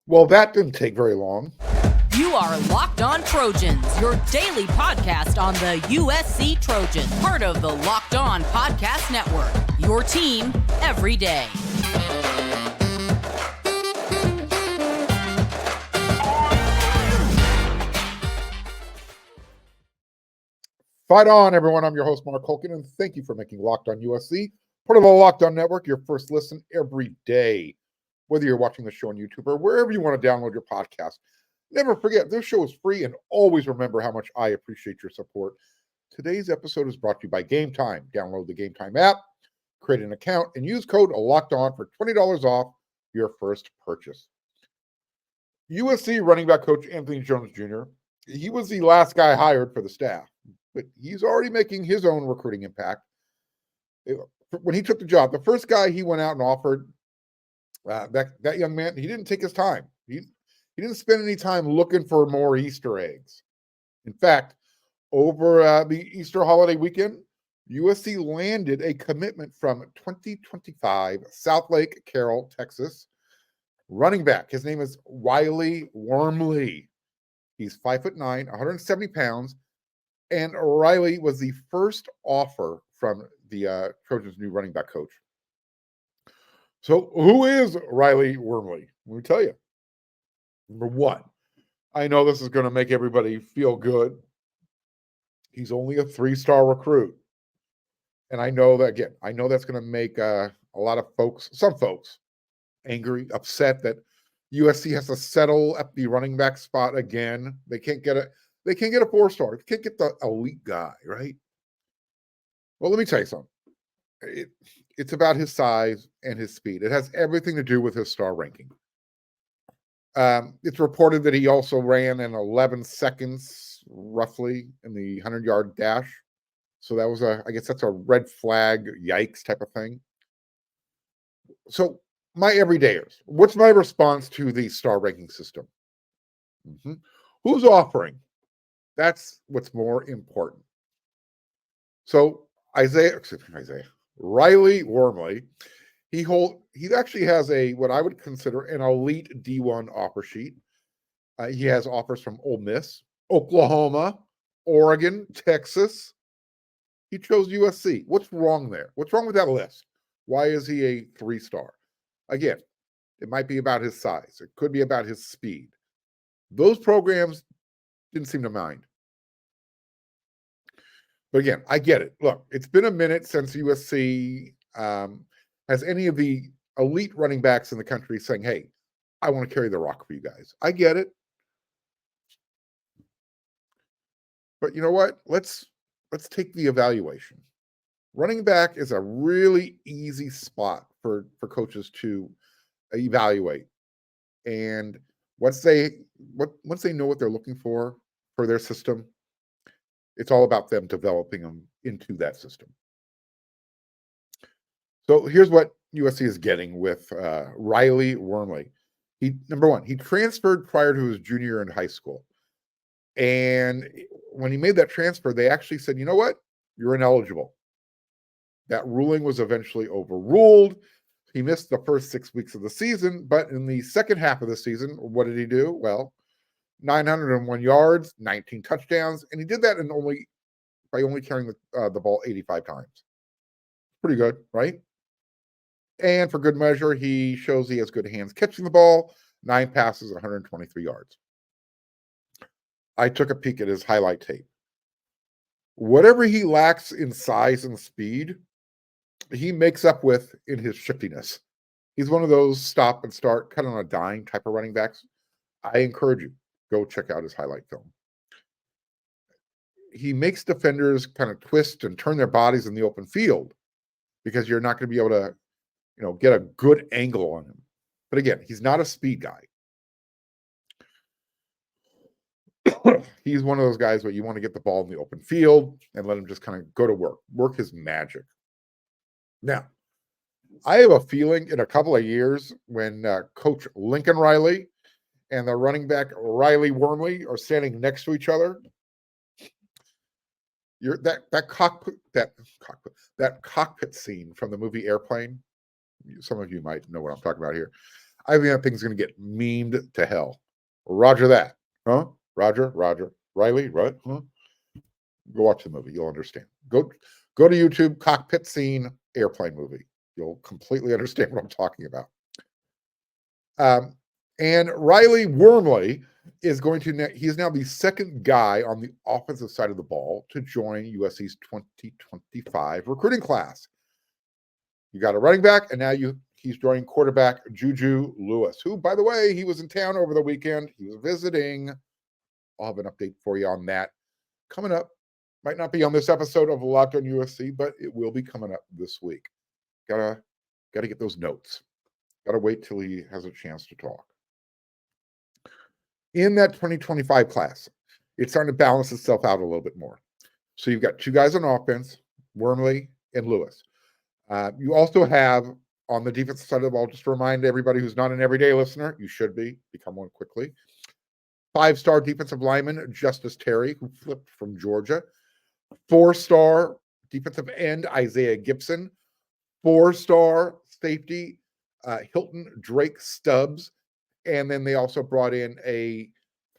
Well, that didn't take very long. You are Locked On Trojans, your daily podcast on the USC Trojans, part of the Locked On Podcast Network, your team every day. Fight on, everyone. I'm your host, Mark Holkin, and thank you for making Locked On USC part of the Locked On Network, your first listen every day. Whether you're watching the show on YouTube or wherever you want to download your podcast, never forget this show is free, and always remember how much I appreciate your support. Today's episode is brought to you by Game Time. Download the Game Time app, create an account, and use code LOCKEDON for $20 off your first purchase. USC running back coach Andy Jones Jr., he was the last guy hired for the staff, but he's already making his own recruiting impact. When he took the job, the first guy he went out and offered, that young man, he didn't take his time. He didn't spend any time looking for more Easter eggs. In fact, over the Easter holiday weekend, USC landed a commitment from 2025 Southlake Carroll, Texas, running back. His name is Riley Wormley. He's 5'9", 170 pounds, and Riley was the first offer from the Trojans' new running back coach. So who is Riley Wormley? Let me tell you. Number one, I know this is going to make everybody feel good. He's only a 3-star recruit. And I know that, again, I know that's going to make a lot of folks, some folks, angry, upset that USC has to settle at the running back spot again. They can't get a 4-star. They can't get the elite guy, right? Well, let me tell you something. It's about his size and his speed. It has everything to do with his star ranking. It's reported that he also ran in 11 seconds, roughly, in the 100-yard dash. So that was I guess that's a red flag, yikes type of thing. So my everydayers, what's my response to the star ranking system? Who's offering? That's what's more important. So Riley Wormley, he actually has what I would consider an elite D1 offer sheet. He has offers from Ole Miss, Oklahoma, Oregon, Texas. He chose USC. What's wrong there? What's wrong with that list? Why is he a 3-star? Again, it might be about his size. It could be about his speed. Those programs didn't seem to mind. But again, I get it. Look, it's been a minute since USC has any of the elite running backs in the country saying, hey, I want to carry the rock for you guys. I get it. But you know what? Let's take the evaluation. Running back is a really easy spot for coaches to evaluate. And once they know what they're looking for their system, it's all about them developing them into that system. So here's what USC is getting with Riley Wormley. Number one, he transferred prior to his junior year in high school. And when he made that transfer, they actually said, you know what? You're ineligible. That ruling was eventually overruled. He missed the first 6 weeks of the season, but in the second half of the season, what did he do? Well, 901 yards, 19 touchdowns, and he did that by only carrying the ball 85 times. Pretty good, right? And for good measure, he shows he has good hands catching the ball, 9 passes, 123 yards. I took a peek at his highlight tape. Whatever he lacks in size and speed, he makes up with in his shiftiness. He's one of those stop and start, cut on a dime type of running backs. I encourage you, go check out his highlight film. He makes defenders kind of twist and turn their bodies in the open field because you're not going to be able to, get a good angle on him. But again, he's not a speed guy. He's one of those guys where you want to get the ball in the open field and let him just kind of go to work his magic. Now, I have a feeling in a couple of years when Coach Lincoln Riley and the running back Riley Wormley are standing next to each other, that cockpit scene from the movie Airplane. Some of you might know what I'm talking about here. I think that thing's going to get memed to hell. Roger that. Huh? Roger, Riley, right? Huh? Go watch the movie. You'll understand. Go to YouTube, cockpit scene, airplane movie. You'll completely understand what I'm talking about. And Riley Wormley is going to, he's now the second guy on the offensive side of the ball to join USC's 2025 recruiting class. You got a running back, and now he's joining quarterback Juju Lewis, who, by the way, he was in town over the weekend. He was visiting. I'll have an update for you on that coming up. Might not be on this episode of Locked On USC, but it will be coming up this week. Gotta get those notes. Gotta wait till he has a chance to talk. In that 2025 class, it's starting to balance itself out a little bit more. So you've got two guys on offense, Wormley and Lewis. You also have on the defensive side of the ball, just to remind everybody who's not an everyday listener, you should become one quickly. 5-star defensive lineman, Justice Terry, who flipped from Georgia. 4-star defensive end, Isaiah Gibson. 4-star safety, Hilton Drake Stubbs. And then they also brought in a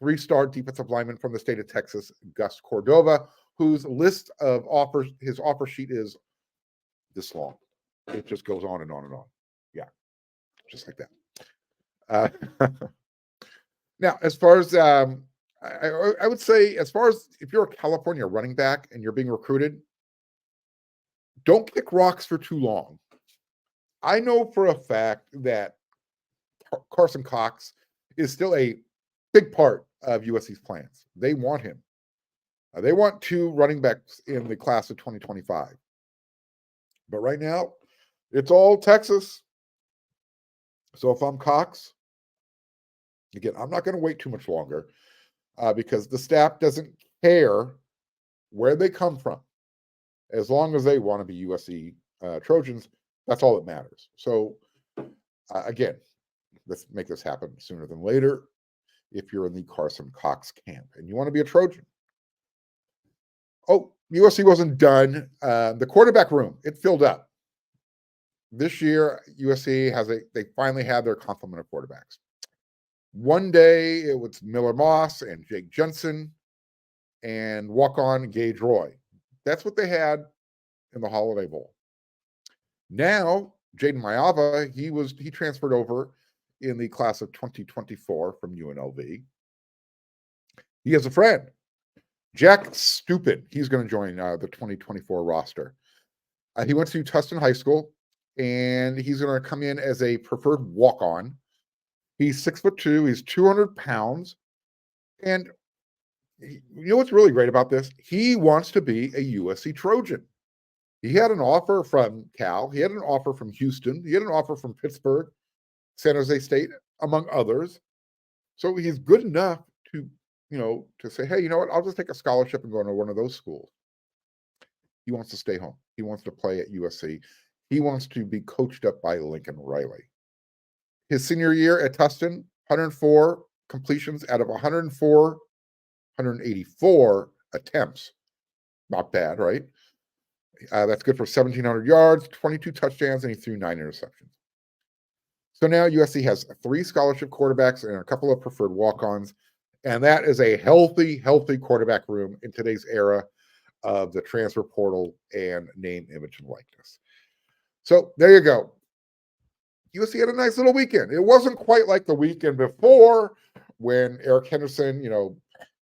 3-star defensive lineman from the state of Texas, Gus Cordova, whose list of offers, his offer sheet is this long. It just goes on and on and on. Yeah, just like that. Now, as far as I would say, as far as if you're a California running back and you're being recruited, don't kick rocks for too long. I know for a fact that Carson Cox is still a big part of USC's plans. They want him. They want 2 running backs in the class of 2025. But right now, it's all Texas. So if I'm Cox, again, I'm not going to wait too much longer because the staff doesn't care where they come from. As long as they want to be USC Trojans, that's all that matters. So again, let's make this happen sooner than later if you're in the Carson Cox camp and you want to be a Trojan. Oh, USC wasn't done. The quarterback room, it filled up. This year, USC they finally had their complement of quarterbacks. One day, it was Miller Moss and Jake Jensen and walk-on Gage Roy. That's what they had in the Holiday Bowl. Now, Jaden Mayava, he transferred over in the class of 2024 from UNLV. He has a friend, Jack Stupid. He's going to join the 2024 roster. He went to Tustin High School, and he's going to come in as a preferred walk-on. He's 6'2". He's 200 pounds. And you know what's really great about this? He wants to be a USC Trojan. He had an offer from Cal. He had an offer from Houston. He had an offer from Pittsburgh, San Jose State, among others. So he's good enough to say, hey, you know what? I'll just take a scholarship and go into one of those schools. He wants to stay home. He wants to play at USC. He wants to be coached up by Lincoln Riley. His senior year at Tustin, 104 completions out of 184 attempts. Not bad, right? That's good for 1,700 yards, 22 touchdowns, and he threw 9 interceptions. So now USC has 3 scholarship quarterbacks and a couple of preferred walk-ons, and that is a healthy quarterback room in today's era of the transfer portal and name, image, and likeness. So there you go. USC had a nice little weekend. It wasn't quite like the weekend before when Eric Henderson,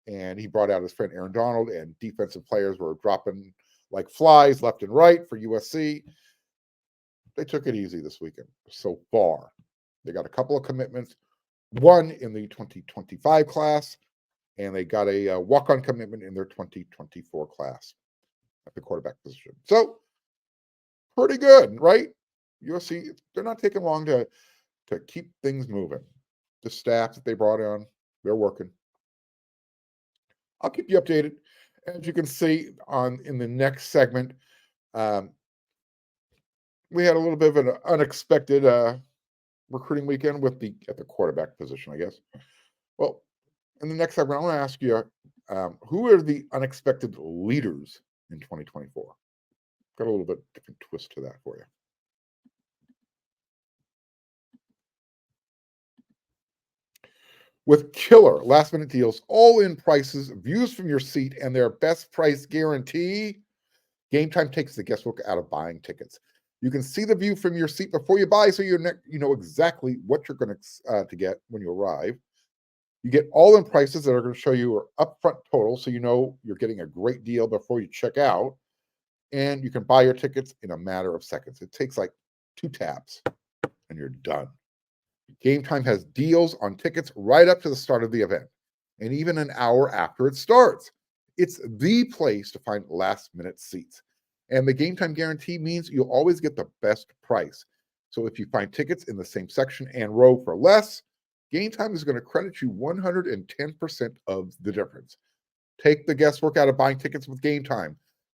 and he brought out his friend Aaron Donald, and defensive players were dropping like flies left and right for USC. They took it easy this weekend so far. They got a couple of commitments, one in the 2025 class, and they got a walk-on commitment in their 2024 class at the quarterback position. So pretty good, right? USC, they're not taking long to keep things moving. The staff that they brought on, they're working. I'll keep you updated. As you can see in the next segment, we had a little bit of an unexpected recruiting weekend at the quarterback position, I guess. Well, in the next segment, I want to ask you, who are the unexpected leaders in 2024? Got a little bit different twist to that for you. With killer last-minute deals, all-in prices, views from your seat, and their best price guarantee, Game Time takes the guesswork out of buying tickets. You can see the view from your seat before you buy, so you know exactly what you're going to get when you arrive. You get all-in prices that are going to show you your upfront total, so you know you're getting a great deal before you check out. And you can buy your tickets in a matter of seconds. It takes like 2 taps, and you're done. Game Time has deals on tickets right up to the start of the event, and even an hour after it starts. It's the place to find last-minute seats. And the Game Time guarantee means you'll always get the best price. So if you find tickets in the same section and row for less, Game Time is going to credit you 110% of the difference. Take the guesswork out of buying tickets with Game Time.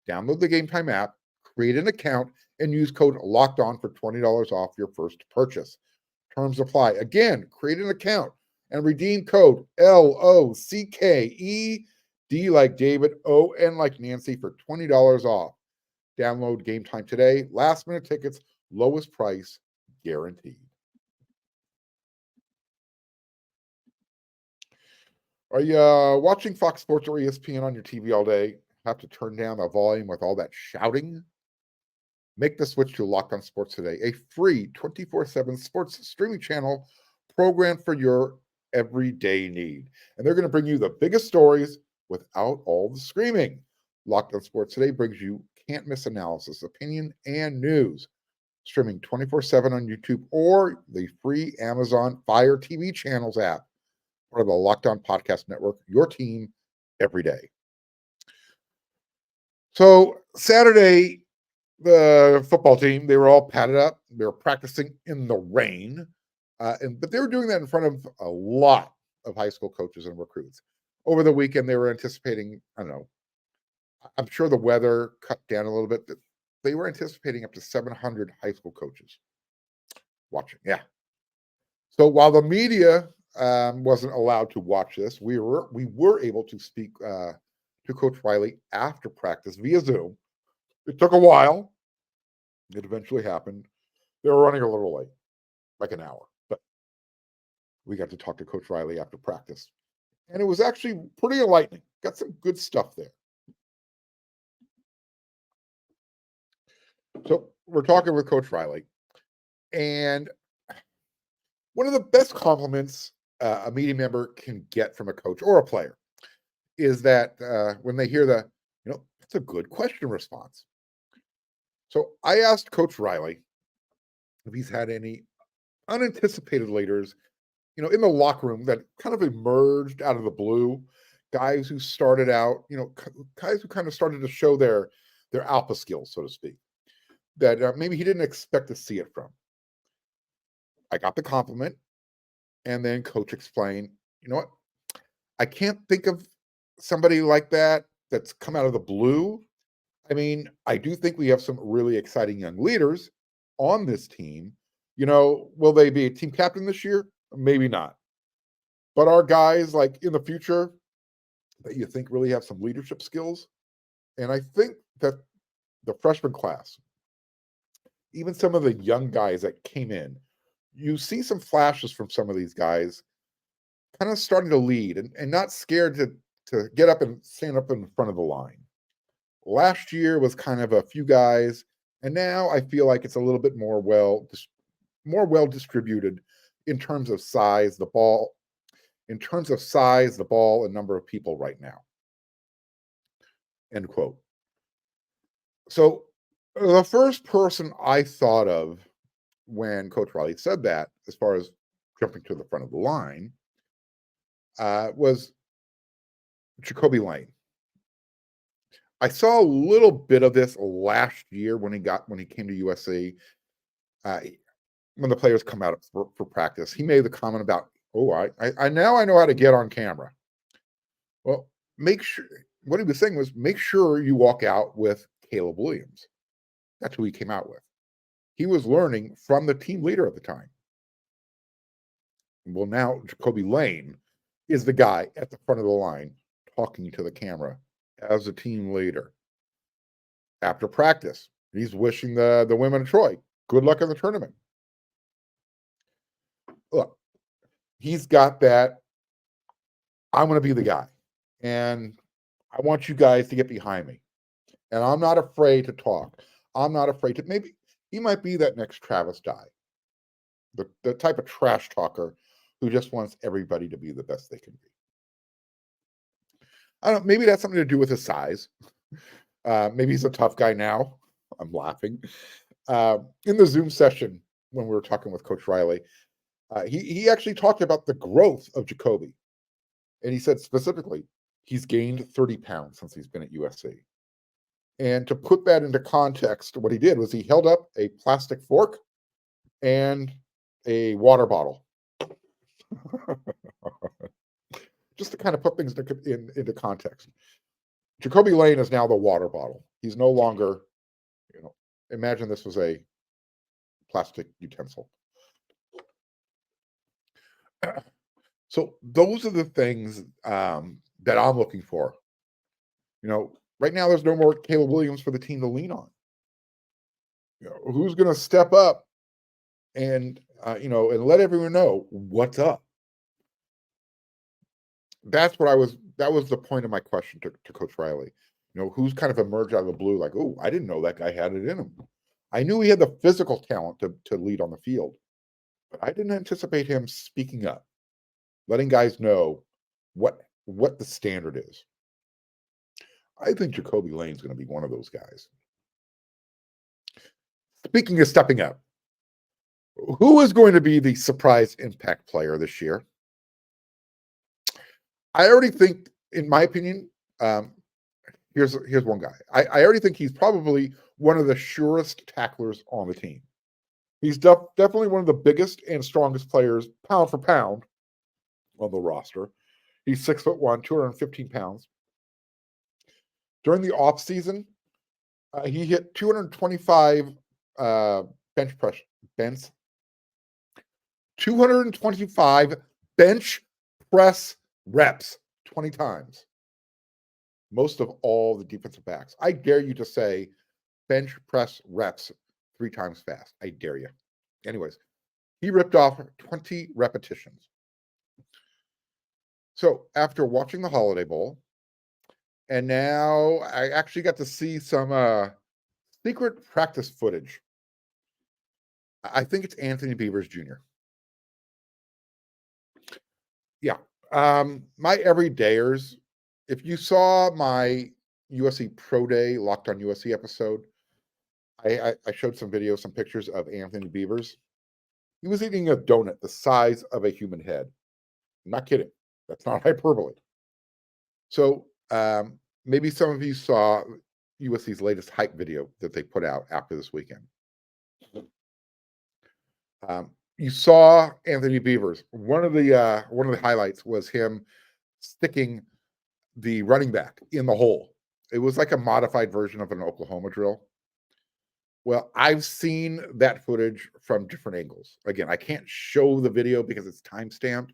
Download the Game Time app, create an account, and use code LOCKEDON for $20 off your first purchase. Terms apply. Again, create an account and redeem code LOCKED like David, ON like Nancy for $20 off. Download Game Time today. Last minute tickets, lowest price guaranteed. Are you watching Fox Sports or ESPN on your TV all day? Have to turn down the volume with all that shouting? Make the switch to Locked On Sports today, a free 24/7 sports streaming channel programmed for your everyday need. And they're going to bring you the biggest stories without all the screaming. Locked On Sports today brings you can't-miss analysis, opinion, and news. Streaming 24/7 on YouTube or the free Amazon Fire TV channels app. Part of the Locked On Podcast Network, your team every day. So Saturday, the football team, they were all padded up. They were practicing in the rain, but they were doing that in front of a lot of high school coaches and recruits. Over the weekend, they were anticipating, I don't know, I'm sure the weather cut down a little bit. But they were anticipating up to 700 high school coaches watching. Yeah. So while the media wasn't allowed to watch this, we were able to speak to Coach Riley after practice via Zoom. It took a while. It eventually happened. They were running a little late, like an hour, but we got to talk to Coach Riley after practice. And it was actually pretty enlightening. Got some good stuff there. So we're talking with Coach Riley. And one of the best compliments a media member can get from a coach or a player is that when they hear that's a good question response. So I asked Coach Riley if he's had any unanticipated leaders, in the locker room that kind of emerged out of the blue, guys who started out, guys who kind of started to show their alpha skills, so to speak, that maybe he didn't expect to see it from. I got the compliment, and then Coach explained, you know what? I can't think of somebody like that's come out of the blue. I mean, I do think we have some really exciting young leaders on this team. Will they be a team captain this year? Maybe not. But are guys like in the future that you think really have some leadership skills? And I think that the freshman class, even some of the young guys that came in, you see some flashes from some of these guys kind of starting to lead and not scared to get up and stand up in front of the line. Last year was kind of a few guys, and now I feel like it's a little bit more well distributed in terms of size, the ball, and number of people right now. End quote. So the first person I thought of when Coach Riley said that, as far as jumping to the front of the line, was Jacoby Lane. I saw a little bit of this last year when he came to USC. When the players come out for practice, he made the comment about, I now I know how to get on camera. Well, what he was saying was make sure you walk out with Caleb Williams. That's who he came out with. He was learning from the team leader at the time. Well, now Jacoby Lane is the guy at the front of the line talking to the camera as a team leader. After practice, he's wishing the women of Troy good luck in the tournament. Look, he's got that I'm going to be the guy. And I want you guys to get behind me. And I'm not afraid to talk. I'm not afraid to, maybe he might be that next Travis Dye, the type of trash talker who just wants everybody to be the best they can be. I don't know, maybe that's something to do with his size. Maybe he's a tough guy now. I'm laughing. In the Zoom session when we were talking with Coach Riley, he actually talked about the growth of Jacoby. And he said specifically, he's gained 30 pounds since he's been at USC. And to put that into context, what he did was he held up a plastic fork and a water bottle. Just to kind of put things into context. Jacoby Lane is now the water bottle. He's no longer, imagine this was a plastic utensil. So those are the things that I'm looking for. Right now there's no more Caleb Williams for the team to lean on. Who's going to step up and and let everyone know what's up? That was the point of my question to Coach Riley. Who's kind of emerged out of the blue like, oh, I didn't know that guy had it in him. I knew he had the physical talent to lead on the field, but I didn't anticipate him speaking up, letting guys know what the standard is. I think Jacoby Lane's going to be one of those guys. Speaking of stepping up, who is going to be the surprise impact player this year? I already think, in my opinion, here's one guy. I already think he's probably one of the surest tacklers on the team. He's definitely one of the biggest and strongest players, pound for pound, on the roster. He's 6'1", 215 pounds. During the off season, he hit 225 bench press 225 bench press reps 20 times. Most of all the defensive backs. I dare you to say bench press reps 3 times fast. I dare you. Anyways, he ripped off 20 repetitions. So after watching the Holiday Bowl, and now I actually got to see some secret practice footage. I think it's Anthony Beavers Jr. Yeah. My everydayers, if you saw my USC Pro Day Locked On USC episode, I showed some videos, some pictures of Anthony Beavers. He was eating a donut the size of a human head. I'm not kidding. That's not hyperbole. So maybe some of you saw USC's latest hype video that they put out after this weekend. You saw Anthony Beavers. One of the highlights was him sticking the running back in the hole. It was like a modified version of an Oklahoma drill. Well, I've seen that footage from different angles. Again, I can't show the video because it's time-stamped.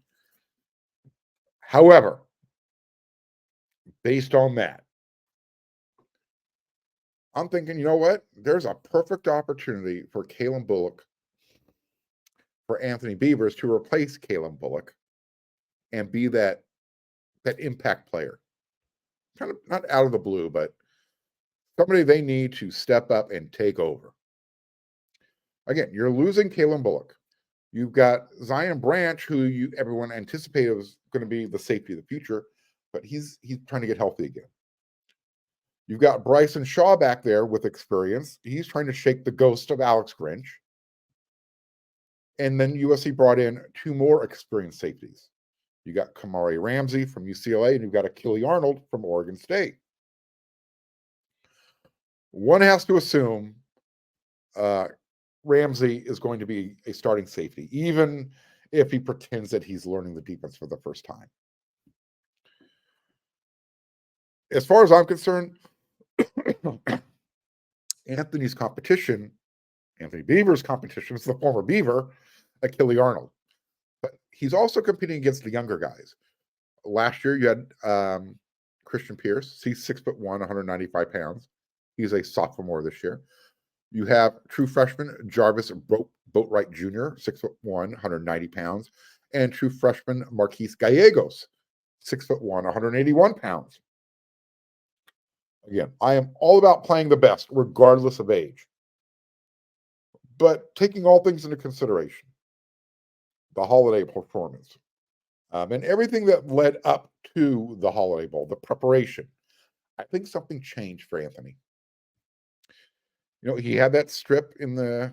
However, based on that, I'm thinking, you know what? There's a perfect opportunity for Caleb Bullock, for Anthony Beavers to replace Caleb Bullock and be that impact player. Kind of not out of the blue, but somebody they need to step up and take over. Again, you're losing Caleb Bullock. You've got Zion Branch, who everyone anticipated was going to be the safety of the future, but he's trying to get healthy again. You've got Bryson Shaw back there with experience. He's trying to shake the ghost of Alex Grinch. And then USC brought in 2 more experienced safeties. You got Kamari Ramsey from UCLA, and you've got Achille Arnold from Oregon State. One has to assume Ramsey is going to be a starting safety, even if he pretends that he's learning the defense for the first time. As far as I'm concerned, Anthony Beaver's competition is the former Beaver, Achille Arnold. But he's also competing against the younger guys. Last year, you had Christian Pierce. He's 6'1", 195 pounds. He's a sophomore this year. You have true freshman Jarvis Boatwright Jr., 6'1", 190 pounds, and true freshman Marquise Gallegos, 6'1", 181 pounds. Again, I am all about playing the best, regardless of age. But taking all things into consideration, the Holiday performance, and everything that led up to the Holiday Bowl, the preparation, I think something changed for Anthony. He had that strip in the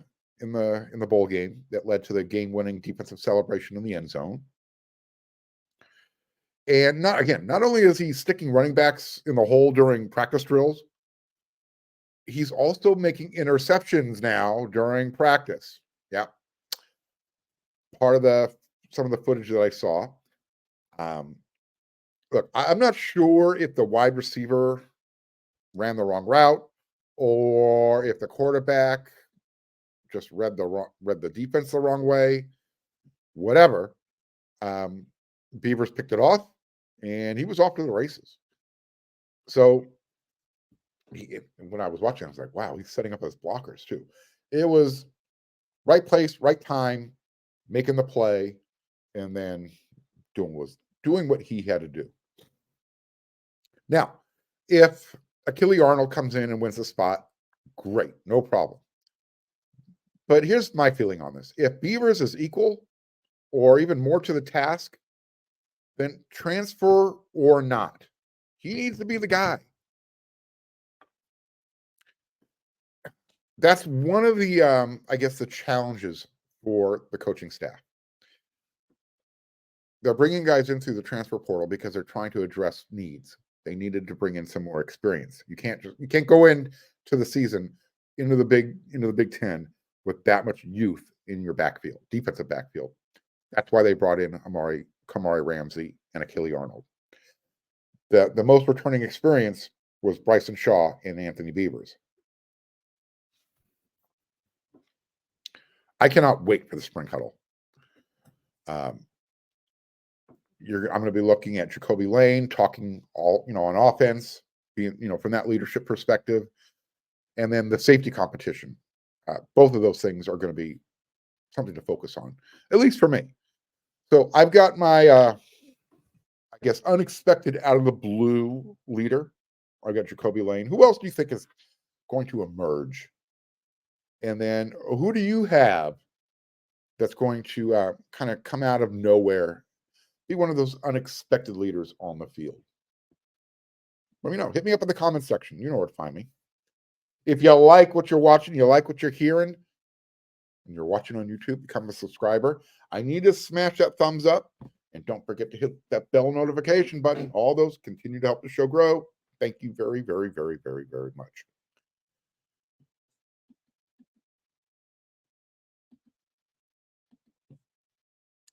bowl game that led to the game-winning defensive celebration in the end zone. And not only is he sticking running backs in the hole during practice drills, he's also making interceptions now during practice. Yeah. Part of some of the footage that I saw. Look, I'm not sure if the wide receiver ran the wrong route or if the quarterback just read the defense the wrong way. Whatever. Beavers picked it off, and he was off to the races. So when I was watching, I was like, wow, he's setting up his blockers too. It was right place, right time, making the play, and then doing what he had to do. Now, if Achille Arnold comes in and wins the spot, great, no problem. But here's my feeling on this. If Beavers is equal or even more to the task, then transfer or not, he needs to be the guy. That's one of the, the challenges for the coaching staff. They're bringing guys in through the transfer portal because they're trying to address needs. They needed to bring in some more experience. You can't go in to the season into the Big Ten with that much youth in your backfield, defensive backfield. That's why they brought in Kamari Ramsey and Achille Arnold. The most returning experience was Bryson Shaw and Anthony Beavers. I cannot wait for the spring huddle. I'm going to be looking at Jacoby Lane talking on offense, being from that leadership perspective, and then the safety competition. Both of those things are going to be something to focus on, at least for me. So I've got my, unexpected out of the blue leader. I got Jacoby Lane. Who else do you think is going to emerge? And then who do you have that's going to kind of come out of nowhere, be one of those unexpected leaders on the field? Let me know. Hit me up in the comments section. You know where to find me. If you like what you're watching, you like what you're hearing, and you're watching on YouTube, become a subscriber. I need to smash that thumbs up, and don't forget to hit that bell notification button. All those continue to help the show grow. Thank you very, very, very, very, very much.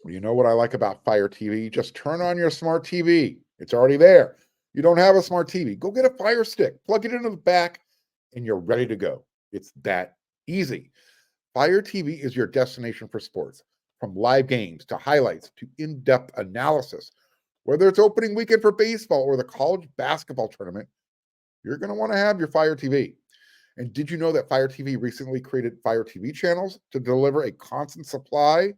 You know what I like about Fire TV? Just turn on your smart TV. It's already there. You don't have a smart TV. Go get a Fire Stick. Plug it into the back, and you're ready to go. It's that easy. Fire TV is your destination for sports. From live games to highlights to in-depth analysis. Whether it's opening weekend for baseball or the college basketball tournament, you're going to want to have your Fire TV. And did you know that Fire TV recently created Fire TV channels to deliver a constant supply?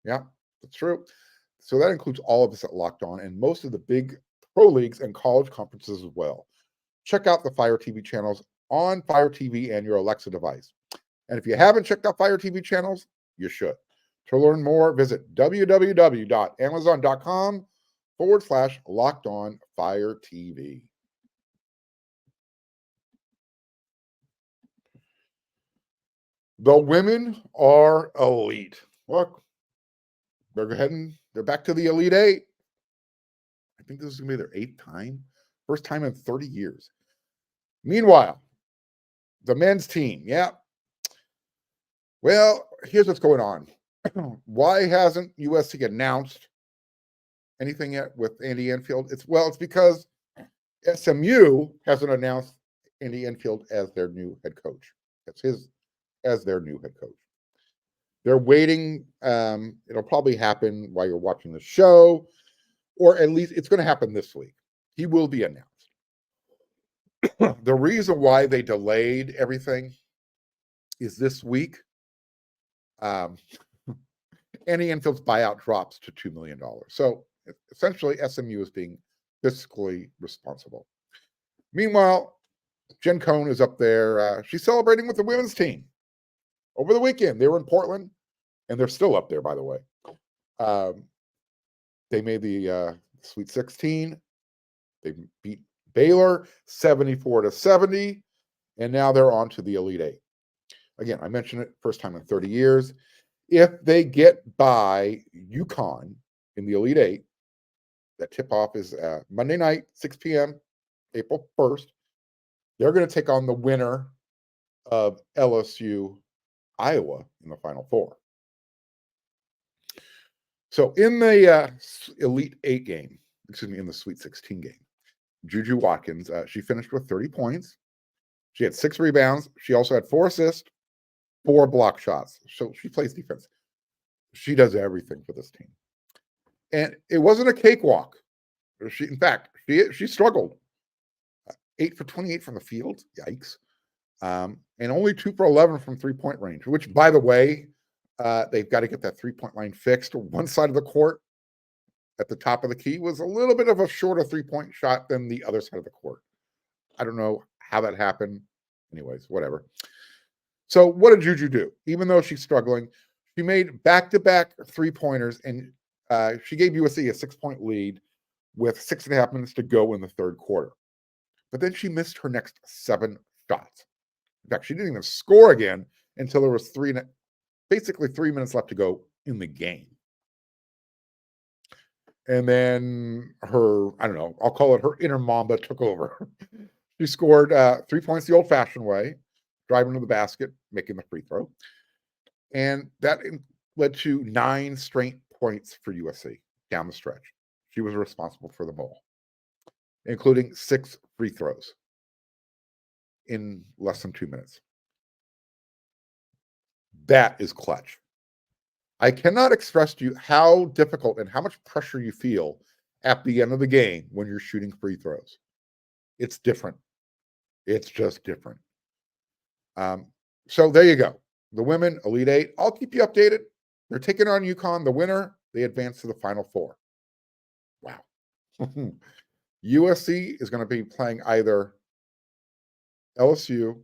Yeah, that's true. So that includes all of us at Locked On and most of the big pro leagues and college conferences as well. Check out the Fire TV channels on Fire TV and your Alexa device. And if you haven't checked out Fire TV channels, you should. To learn more, visit www.amazon.com/Locked On Fire TV. The women are elite. Look, they're back to the Elite Eight. I think this is going to be their 8th time. First time in 30 years. Meanwhile, the men's team, yeah. Well, here's what's going on. Why hasn't USC announced anything yet with Andy Enfield? It's because SMU hasn't announced Andy Enfield as their new head coach. As their new head coach. They're waiting. It'll probably happen while you're watching the show, or at least it's going to happen this week. He will be announced. The reason why they delayed everything is this week. Andy Enfield's buyout drops to $2 million. So Essentially, SMU is being fiscally responsible. Meanwhile, Jen Cohn is up there. She's celebrating with the women's team. Over the weekend, they were in Portland, and they're still up there, by the way. They made the Sweet 16. They beat Baylor 74-70, and now they're on to the Elite Eight. Again, I mentioned it, first time in 30 years. If they get by UConn in the Elite Eight, that tip-off is Monday night, 6 p.m., April 1st. They're going to take on the winner of LSU, Iowa in the Final Four. So in the Elite Eight game, in the Sweet 16 game, Juju Watkins, she finished with 30 points. She had 6 rebounds. She also had 4 assists, 4 block shots. So she plays defense. She does everything for this team. And it wasn't a cakewalk. In fact, she struggled. 8 for 28 from the field. Yikes. And only 2 for 11 from three-point range, which, by the way, they've got to get that three-point line fixed. One side of the court at the top of the key was a little bit of a shorter three-point shot than the other side of the court. I don't know how that happened. Anyways, whatever. So what did Juju do? Even though she's struggling, she made back-to-back three-pointers, and she gave USC a 6-point lead with 6.5 minutes to go in the third quarter. But then she missed her next 7 shots. In fact, she didn't even score again until there was basically 3 minutes left to go in the game. And then I'll call it her inner Mamba took over. She scored 3 points the old-fashioned way, driving to the basket, making the free throw. And that led to 9 straight points for USC down the stretch. She was responsible for them all, including 6 free throws in less than 2 minutes. That is clutch. I cannot express to you how difficult and how much pressure you feel at the end of the game when you're shooting free throws. It's different. It's just different. So there you go. The women, Elite Eight. I'll keep you updated. They're taking on UConn. The winner, they advance to the Final Four. Wow. USC is going to be playing either LSU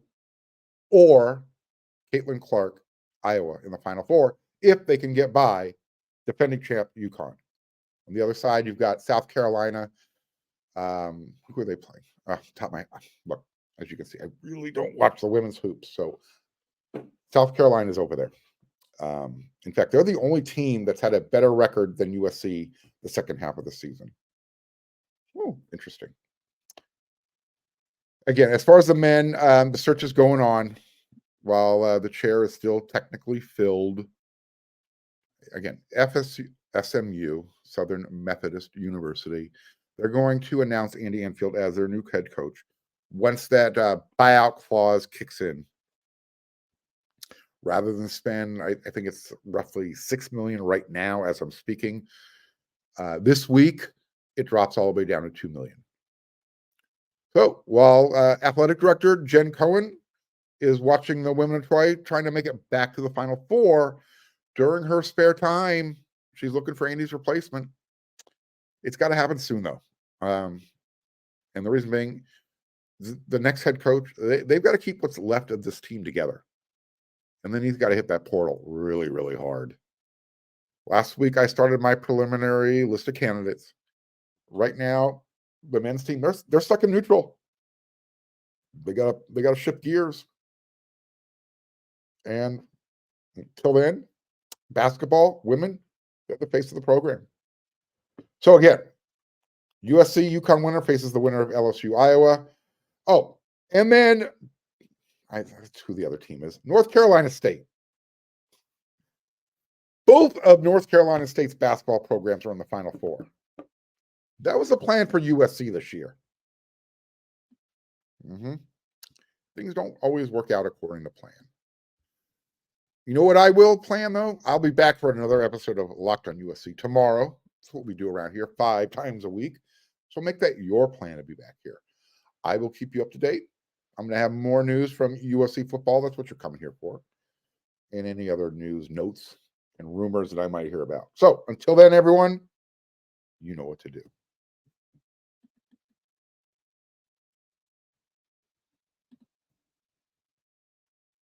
or Caitlin Clark, Iowa, in the Final Four, if they can get by defending champ UConn. On the other side, you've got South Carolina. Who are they playing? Look, as you can see, I really don't watch the women's hoops, so South Carolina is over there. In fact, they're the only team that's had a better record than USC the second half of the season. Oh, interesting. Again, as far as the men, the search is going on while the chair is still technically filled. Again, SMU, Southern Methodist University, they're going to announce Andy Enfield as their new head coach once that buyout clause kicks in. Rather than spend, I think it's roughly $6 million right now as I'm speaking. This week, it drops all the way down to $2 million. So while athletic director Jen Cohen is watching the women of Troy trying to make it back to the Final Four, during her spare time, she's looking for Andy's replacement. It's got to happen soon, though. And the reason being, the next head coach, they've got to keep what's left of this team together. And then he's got to hit that portal really, really hard. Last week, I started my preliminary list of candidates. Right now, the men's team, they're stuck in neutral. They got to shift gears. And until then, basketball, women, they're the face of the program. So again, USC UConn winner faces the winner of LSU Iowa. Oh, and then that's who the other team is. North Carolina State. Both of North Carolina State's basketball programs are in the Final Four. That was the plan for USC this year. Things don't always work out according to plan. You know what I will plan, though? I'll be back for another episode of Locked On USC tomorrow. That's what we do around here 5 times a week. So make that your plan to be back here. I will keep you up to date. I'm going to have more news from USC football. That's what you're coming here for. And any other news, notes, and rumors that I might hear about. So until then, everyone, you know what to do.